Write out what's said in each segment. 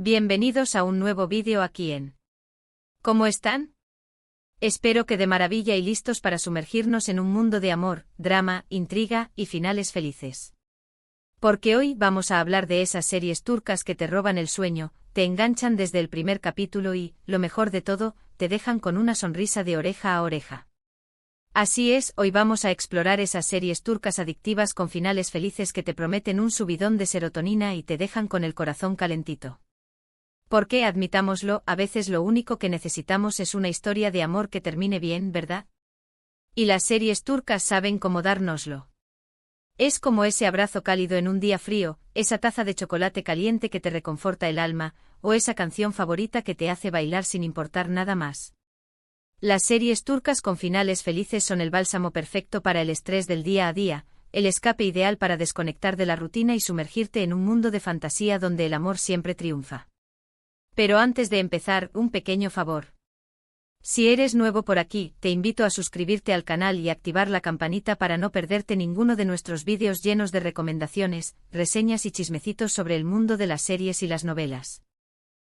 Bienvenidos a un nuevo vídeo aquí en ¿Cómo están? Espero que de maravilla y listos para sumergirnos en un mundo de amor, drama, intriga y finales felices. Porque hoy vamos a hablar de esas series turcas que te roban el sueño, te enganchan desde el primer capítulo y, lo mejor de todo, te dejan con una sonrisa de oreja a oreja. Así es, hoy vamos a explorar esas series turcas adictivas con finales felices que te prometen un subidón de serotonina y te dejan con el corazón calentito. Porque, admitámoslo, a veces lo único que necesitamos es una historia de amor que termine bien, ¿verdad? Y las series turcas saben cómo dárnoslo. Es como ese abrazo cálido en un día frío, esa taza de chocolate caliente que te reconforta el alma, o esa canción favorita que te hace bailar sin importar nada más. Las series turcas con finales felices son el bálsamo perfecto para el estrés del día a día, el escape ideal para desconectar de la rutina y sumergirte en un mundo de fantasía donde el amor siempre triunfa. Pero antes de empezar, un pequeño favor. Si eres nuevo por aquí, te invito a suscribirte al canal y activar la campanita para no perderte ninguno de nuestros vídeos llenos de recomendaciones, reseñas y chismecitos sobre el mundo de las series y las novelas.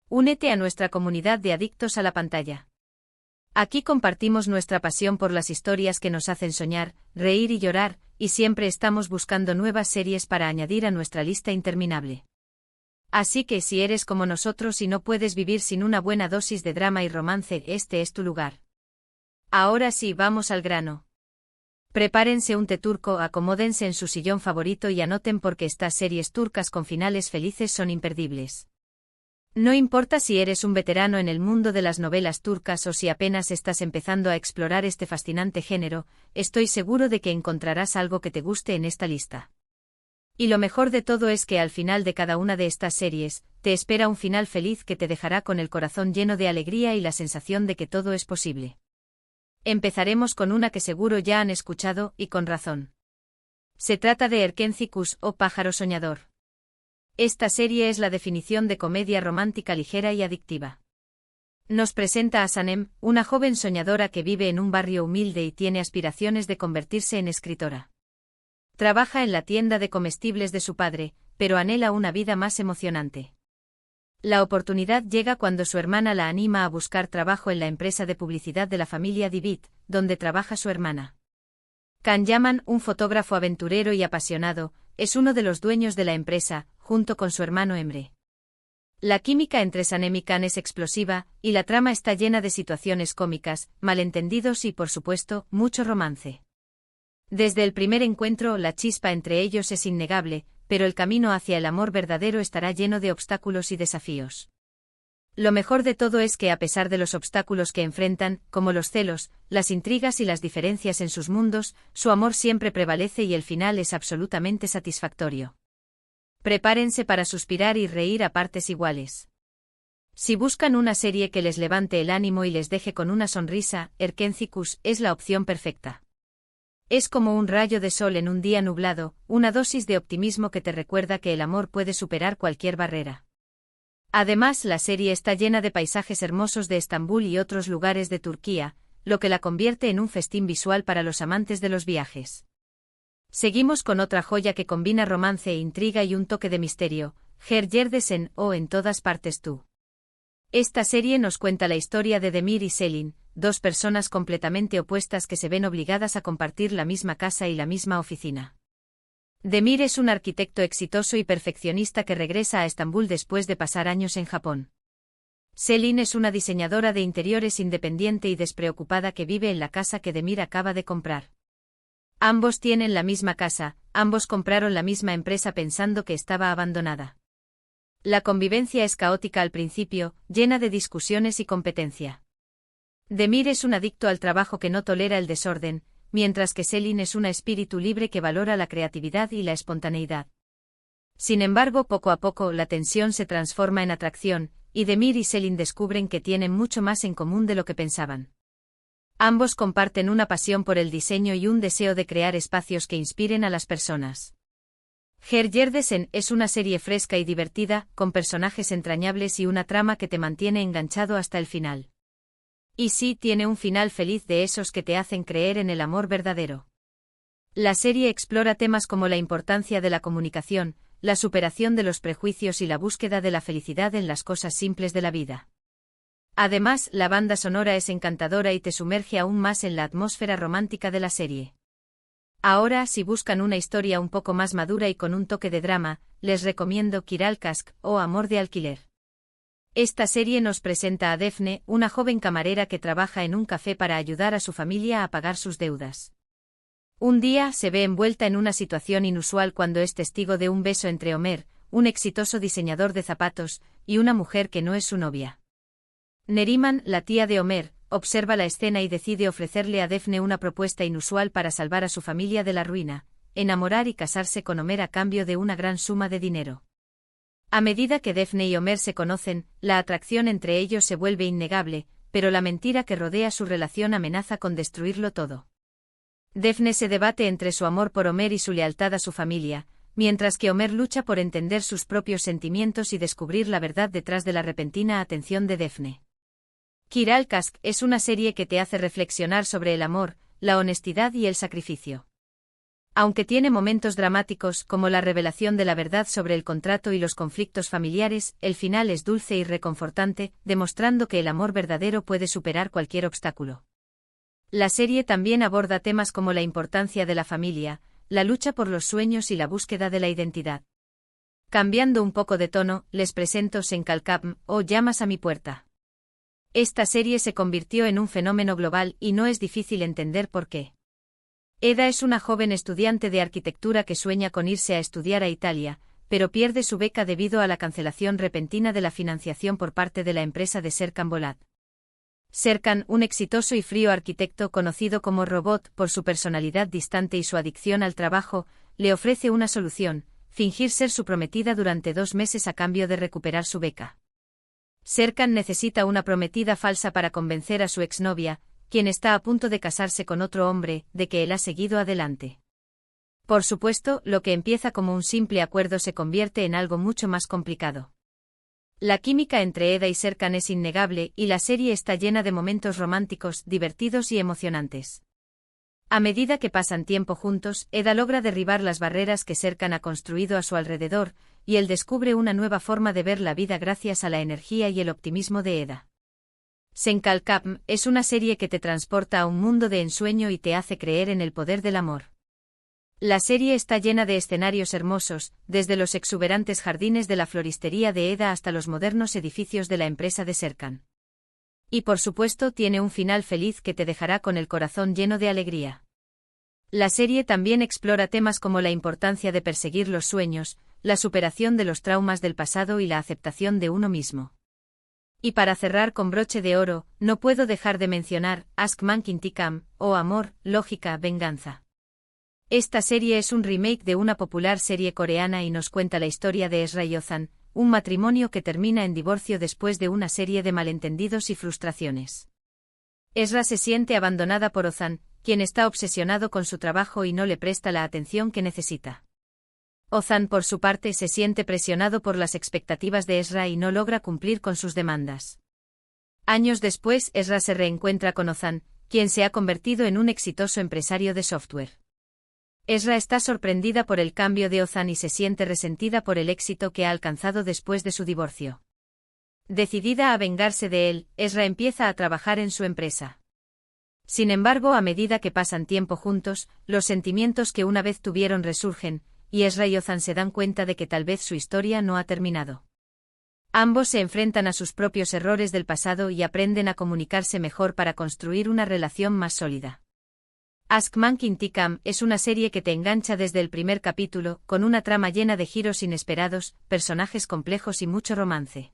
Únete a nuestra comunidad de adictos a la pantalla. Aquí compartimos nuestra pasión por las historias que nos hacen soñar, reír y llorar, y siempre estamos buscando nuevas series para añadir a nuestra lista interminable. Así que si eres como nosotros y no puedes vivir sin una buena dosis de drama y romance, este es tu lugar. Ahora sí, vamos al grano. Prepárense un té turco, acomódense en su sillón favorito y anoten porque estas series turcas con finales felices son imperdibles. No importa si eres un veterano en el mundo de las novelas turcas o si apenas estás empezando a explorar este fascinante género, estoy seguro de que encontrarás algo que te guste en esta lista. Y lo mejor de todo es que al final de cada una de estas series, te espera un final feliz que te dejará con el corazón lleno de alegría y la sensación de que todo es posible. Empezaremos con una que seguro ya han escuchado, y con razón. Se trata de Erkenci Kuş o Pájaro Soñador. Esta serie es la definición de comedia romántica ligera y adictiva. Nos presenta a Sanem, una joven soñadora que vive en un barrio humilde y tiene aspiraciones de convertirse en escritora. Trabaja en la tienda de comestibles de su padre, pero anhela una vida más emocionante. La oportunidad llega cuando su hermana la anima a buscar trabajo en la empresa de publicidad de la familia Divit, donde trabaja su hermana. Can Yaman, un fotógrafo aventurero y apasionado, es uno de los dueños de la empresa, junto con su hermano Emre. La química entre Sanem y Can es explosiva, y la trama está llena de situaciones cómicas, malentendidos y, por supuesto, mucho romance. Desde el primer encuentro, la chispa entre ellos es innegable, pero el camino hacia el amor verdadero estará lleno de obstáculos y desafíos. Lo mejor de todo es que a pesar de los obstáculos que enfrentan, como los celos, las intrigas y las diferencias en sus mundos, su amor siempre prevalece y el final es absolutamente satisfactorio. Prepárense para suspirar y reír a partes iguales. Si buscan una serie que les levante el ánimo y les deje con una sonrisa, Erkenci Kuş es la opción perfecta. Es como un rayo de sol en un día nublado, una dosis de optimismo que te recuerda que el amor puede superar cualquier barrera. Además, la serie está llena de paisajes hermosos de Estambul y otros lugares de Turquía, lo que la convierte en un festín visual para los amantes de los viajes. Seguimos con otra joya que combina romance e intriga y un toque de misterio, Her Yerdesen o En todas partes tú. Esta serie nos cuenta la historia de Demir y Selin, dos personas completamente opuestas que se ven obligadas a compartir la misma casa y la misma oficina. Demir es un arquitecto exitoso y perfeccionista que regresa a Estambul después de pasar años en Japón. Selin es una diseñadora de interiores independiente y despreocupada que vive en la casa que Demir acaba de comprar. Ambos tienen la misma casa, ambos compraron la misma empresa pensando que estaba abandonada. La convivencia es caótica al principio, llena de discusiones y competencia. Demir es un adicto al trabajo que no tolera el desorden, mientras que Selin es un espíritu libre que valora la creatividad y la espontaneidad. Sin embargo, poco a poco la tensión se transforma en atracción, y Demir y Selin descubren que tienen mucho más en común de lo que pensaban. Ambos comparten una pasión por el diseño y un deseo de crear espacios que inspiren a las personas. Her Yerdesen es una serie fresca y divertida, con personajes entrañables y una trama que te mantiene enganchado hasta el final. Y sí, tiene un final feliz de esos que te hacen creer en el amor verdadero. La serie explora temas como la importancia de la comunicación, la superación de los prejuicios y la búsqueda de la felicidad en las cosas simples de la vida. Además, la banda sonora es encantadora y te sumerge aún más en la atmósfera romántica de la serie. Ahora, si buscan una historia un poco más madura y con un toque de drama, les recomiendo Kiral Kask o Amor de alquiler. Esta serie nos presenta a Daphne, una joven camarera que trabaja en un café para ayudar a su familia a pagar sus deudas. Un día se ve envuelta en una situación inusual cuando es testigo de un beso entre Homer, un exitoso diseñador de zapatos, y una mujer que no es su novia. Neriman, la tía de Homer, observa la escena y decide ofrecerle a Daphne una propuesta inusual para salvar a su familia de la ruina, enamorar y casarse con Homer a cambio de una gran suma de dinero. A medida que Daphne y Homer se conocen, la atracción entre ellos se vuelve innegable, pero la mentira que rodea su relación amenaza con destruirlo todo. Daphne se debate entre su amor por Homer y su lealtad a su familia, mientras que Homer lucha por entender sus propios sentimientos y descubrir la verdad detrás de la repentina atención de Daphne. Kiral Kask es una serie que te hace reflexionar sobre el amor, la honestidad y el sacrificio. Aunque tiene momentos dramáticos como la revelación de la verdad sobre el contrato y los conflictos familiares, el final es dulce y reconfortante, demostrando que el amor verdadero puede superar cualquier obstáculo. La serie también aborda temas como la importancia de la familia, la lucha por los sueños y la búsqueda de la identidad. Cambiando un poco de tono, les presento Senkalkam o Llamas a mi puerta. Esta serie se convirtió en un fenómeno global y no es difícil entender por qué. Eda es una joven estudiante de arquitectura que sueña con irse a estudiar a Italia, pero pierde su beca debido a la cancelación repentina de la financiación por parte de la empresa de Serkan Bolat. Serkan, un exitoso y frío arquitecto conocido como Robot por su personalidad distante y su adicción al trabajo, le ofrece una solución: fingir ser su prometida durante 2 meses a cambio de recuperar su beca. Serkan necesita una prometida falsa para convencer a su exnovia, quien está a punto de casarse con otro hombre, de que él ha seguido adelante. Por supuesto, lo que empieza como un simple acuerdo se convierte en algo mucho más complicado. La química entre Eda y Serkan es innegable y la serie está llena de momentos románticos, divertidos y emocionantes. A medida que pasan tiempo juntos, Eda logra derribar las barreras que Serkan ha construido a su alrededor, y él descubre una nueva forma de ver la vida gracias a la energía y el optimismo de Eda. Senkalkam es una serie que te transporta a un mundo de ensueño y te hace creer en el poder del amor. La serie está llena de escenarios hermosos, desde los exuberantes jardines de la floristería de Eda hasta los modernos edificios de la empresa de Serkan. Y por supuesto tiene un final feliz que te dejará con el corazón lleno de alegría. La serie también explora temas como la importancia de perseguir los sueños, la superación de los traumas del pasado y la aceptación de uno mismo. Y para cerrar con broche de oro, no puedo dejar de mencionar Ask Man Kintikam, o Amor, Lógica, Venganza. Esta serie es un remake de una popular serie coreana y nos cuenta la historia de Ezra y Ozan, un matrimonio que termina en divorcio después de una serie de malentendidos y frustraciones. Ezra se siente abandonada por Ozan, quien está obsesionado con su trabajo y no le presta la atención que necesita. Ozan, por su parte, se siente presionado por las expectativas de Ezra y no logra cumplir con sus demandas. Años después, Ezra se reencuentra con Ozan, quien se ha convertido en un exitoso empresario de software. Ezra está sorprendida por el cambio de Ozan y se siente resentida por el éxito que ha alcanzado después de su divorcio. Decidida a vengarse de él, Ezra empieza a trabajar en su empresa. Sin embargo, a medida que pasan tiempo juntos, los sentimientos que una vez tuvieron resurgen, y Ezra y Ozan se dan cuenta de que tal vez su historia no ha terminado. Ambos se enfrentan a sus propios errores del pasado y aprenden a comunicarse mejor para construir una relación más sólida. Ask Man Kintikam es una serie que te engancha desde el primer capítulo, con una trama llena de giros inesperados, personajes complejos y mucho romance.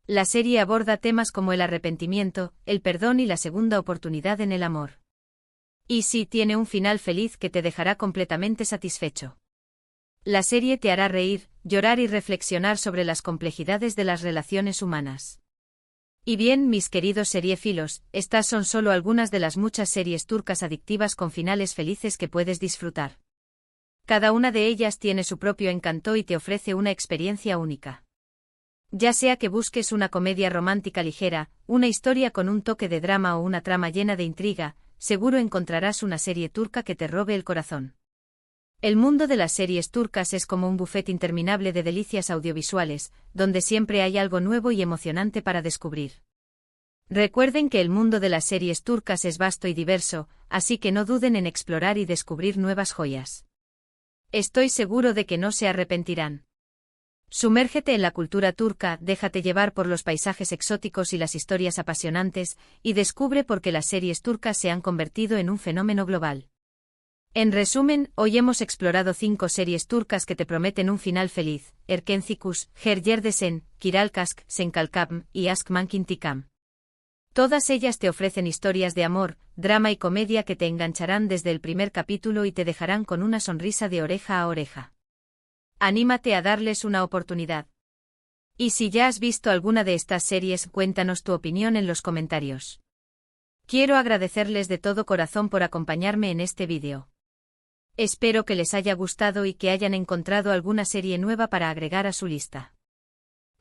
La serie aborda temas como el arrepentimiento, el perdón y la segunda oportunidad en el amor. Y sí, tiene un final feliz que te dejará completamente satisfecho. La serie te hará reír, llorar y reflexionar sobre las complejidades de las relaciones humanas. Y bien, mis queridos seriéfilos, estas son solo algunas de las muchas series turcas adictivas con finales felices que puedes disfrutar. Cada una de ellas tiene su propio encanto y te ofrece una experiencia única. Ya sea que busques una comedia romántica ligera, una historia con un toque de drama o una trama llena de intriga, seguro encontrarás una serie turca que te robe el corazón. El mundo de las series turcas es como un buffet interminable de delicias audiovisuales, donde siempre hay algo nuevo y emocionante para descubrir. Recuerden que el mundo de las series turcas es vasto y diverso, así que no duden en explorar y descubrir nuevas joyas. Estoy seguro de que no se arrepentirán. Sumérgete en la cultura turca, déjate llevar por los paisajes exóticos y las historias apasionantes, y descubre por qué las series turcas se han convertido en un fenómeno global. En resumen, hoy hemos explorado 5 series turcas que te prometen un final feliz: Erkencikus, Her Yerdesen, Kiralkask, Senkalkam y Ask Mankintikam. Todas ellas te ofrecen historias de amor, drama y comedia que te engancharán desde el primer capítulo y te dejarán con una sonrisa de oreja a oreja. Anímate a darles una oportunidad. Y si ya has visto alguna de estas series, cuéntanos tu opinión en los comentarios. Quiero agradecerles de todo corazón por acompañarme en este vídeo. Espero que les haya gustado y que hayan encontrado alguna serie nueva para agregar a su lista.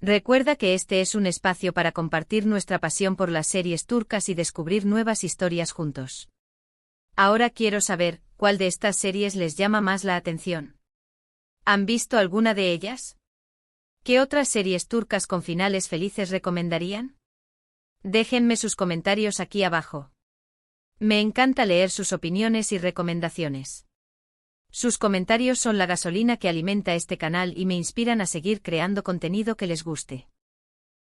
Recuerda que este es un espacio para compartir nuestra pasión por las series turcas y descubrir nuevas historias juntos. Ahora quiero saber, ¿cuál de estas series les llama más la atención? ¿Han visto alguna de ellas? ¿Qué otras series turcas con finales felices recomendarían? Déjenme sus comentarios aquí abajo. Me encanta leer sus opiniones y recomendaciones. Sus comentarios son la gasolina que alimenta este canal y me inspiran a seguir creando contenido que les guste.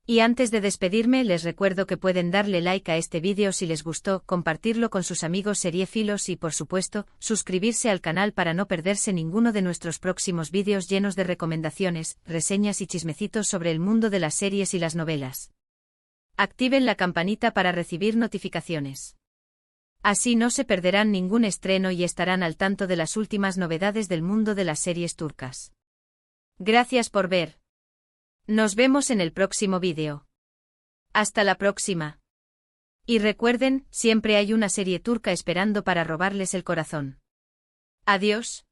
Y antes de despedirme, les recuerdo que pueden darle like a este vídeo si les gustó, compartirlo con sus amigos seriéfilos y, por supuesto, suscribirse al canal para no perderse ninguno de nuestros próximos vídeos llenos de recomendaciones, reseñas y chismecitos sobre el mundo de las series y las novelas. Activen la campanita para recibir notificaciones. Así no se perderán ningún estreno y estarán al tanto de las últimas novedades del mundo de las series turcas. Gracias por ver. Nos vemos en el próximo vídeo. Hasta la próxima. Y recuerden, siempre hay una serie turca esperando para robarles el corazón. Adiós.